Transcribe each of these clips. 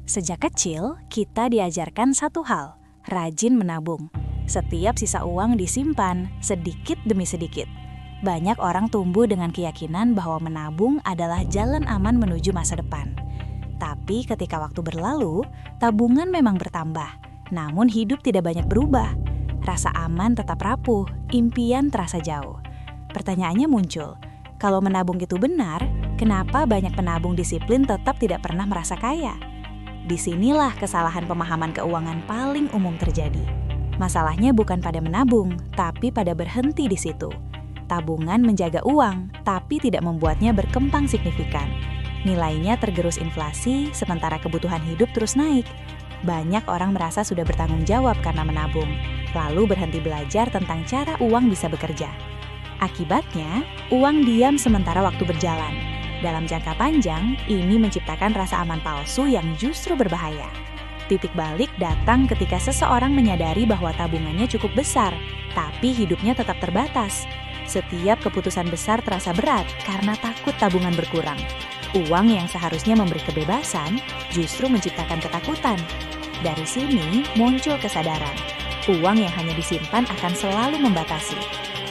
Sejak kecil, kita diajarkan satu hal, rajin menabung. Setiap sisa uang disimpan, sedikit demi sedikit. Banyak orang tumbuh dengan keyakinan bahwa menabung adalah jalan aman menuju masa depan. Tapi ketika waktu berlalu, tabungan memang bertambah. Namun hidup tidak banyak berubah. Rasa aman tetap rapuh, impian terasa jauh. Pertanyaannya muncul, kalau menabung itu benar, kenapa banyak penabung disiplin tetap tidak pernah merasa kaya? Disinilah kesalahan pemahaman keuangan paling umum terjadi. Masalahnya bukan pada menabung, tapi pada berhenti di situ. Tabungan menjaga uang, tapi tidak membuatnya berkembang signifikan. Nilainya tergerus inflasi, sementara kebutuhan hidup terus naik. Banyak orang merasa sudah bertanggung jawab karena menabung, lalu berhenti belajar tentang cara uang bisa bekerja. Akibatnya, uang diam sementara waktu berjalan. Dalam jangka panjang, ini menciptakan rasa aman palsu yang justru berbahaya. Titik balik datang ketika seseorang menyadari bahwa tabungannya cukup besar, tapi hidupnya tetap terbatas. Setiap keputusan besar terasa berat karena takut tabungan berkurang. Uang yang seharusnya memberi kebebasan justru menciptakan ketakutan. Dari sini muncul kesadaran, uang yang hanya disimpan akan selalu membatasi.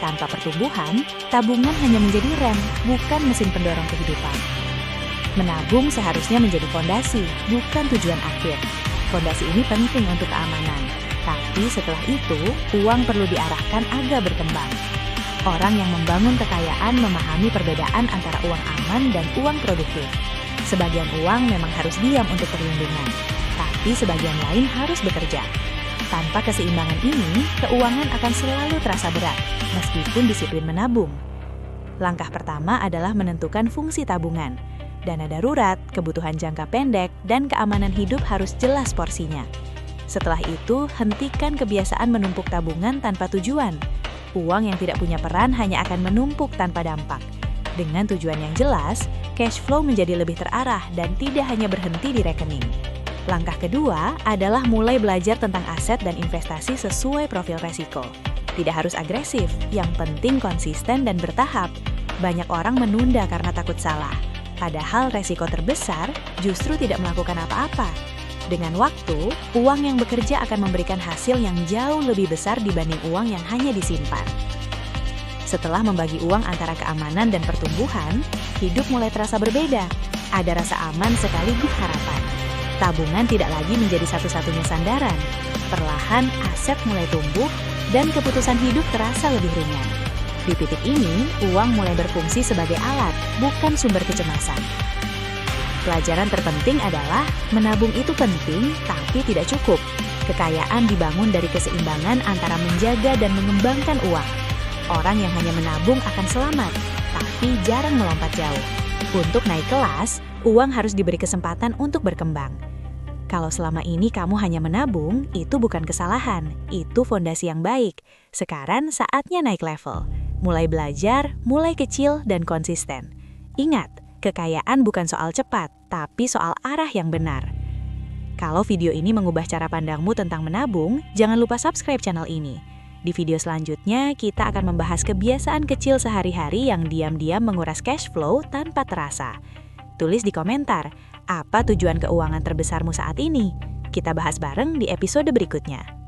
Tanpa pertumbuhan, tabungan hanya menjadi rem, bukan mesin pendorong kehidupan. Menabung seharusnya menjadi fondasi, bukan tujuan akhir. Fondasi ini penting untuk keamanan, tapi setelah itu, uang perlu diarahkan agar berkembang. Orang yang membangun kekayaan memahami perbedaan antara uang aman dan uang produktif. Sebagian uang memang harus diam untuk perlindungan, tapi sebagian lain harus bekerja. Tanpa keseimbangan ini, keuangan akan selalu terasa berat, meskipun disiplin menabung. Langkah pertama adalah menentukan fungsi tabungan. Dana darurat, kebutuhan jangka pendek, dan keamanan hidup harus jelas porsinya. Setelah itu, hentikan kebiasaan menumpuk tabungan tanpa tujuan. Uang yang tidak punya peran hanya akan menumpuk tanpa dampak. Dengan tujuan yang jelas, cash flow menjadi lebih terarah dan tidak hanya berhenti di rekening. Langkah kedua adalah mulai belajar tentang aset dan investasi sesuai profil resiko. Tidak harus agresif, yang penting konsisten dan bertahap. Banyak orang menunda karena takut salah. Padahal resiko terbesar justru tidak melakukan apa-apa. Dengan waktu, uang yang bekerja akan memberikan hasil yang jauh lebih besar dibanding uang yang hanya disimpan. Setelah membagi uang antara keamanan dan pertumbuhan, hidup mulai terasa berbeda. Ada rasa aman sekaligus harapan. Tabungan tidak lagi menjadi satu-satunya sandaran. Perlahan aset mulai tumbuh dan keputusan hidup terasa lebih ringan. Di titik ini, uang mulai berfungsi sebagai alat, bukan sumber kecemasan. Pelajaran terpenting adalah menabung itu penting, tapi tidak cukup. Kekayaan dibangun dari keseimbangan antara menjaga dan mengembangkan uang. Orang yang hanya menabung akan selamat, tapi jarang melompat jauh. Untuk naik kelas, uang harus diberi kesempatan untuk berkembang. Kalau selama ini kamu hanya menabung, itu bukan kesalahan, itu fondasi yang baik. Sekarang saatnya naik level. Mulai belajar, mulai kecil dan konsisten. Ingat, kekayaan bukan soal cepat, tapi soal arah yang benar. Kalau video ini mengubah cara pandangmu tentang menabung, jangan lupa subscribe channel ini. Di video selanjutnya, kita akan membahas kebiasaan kecil sehari-hari yang diam-diam menguras cash flow tanpa terasa. Tulis di komentar, apa tujuan keuangan terbesarmu saat ini? Kita bahas bareng di episode berikutnya.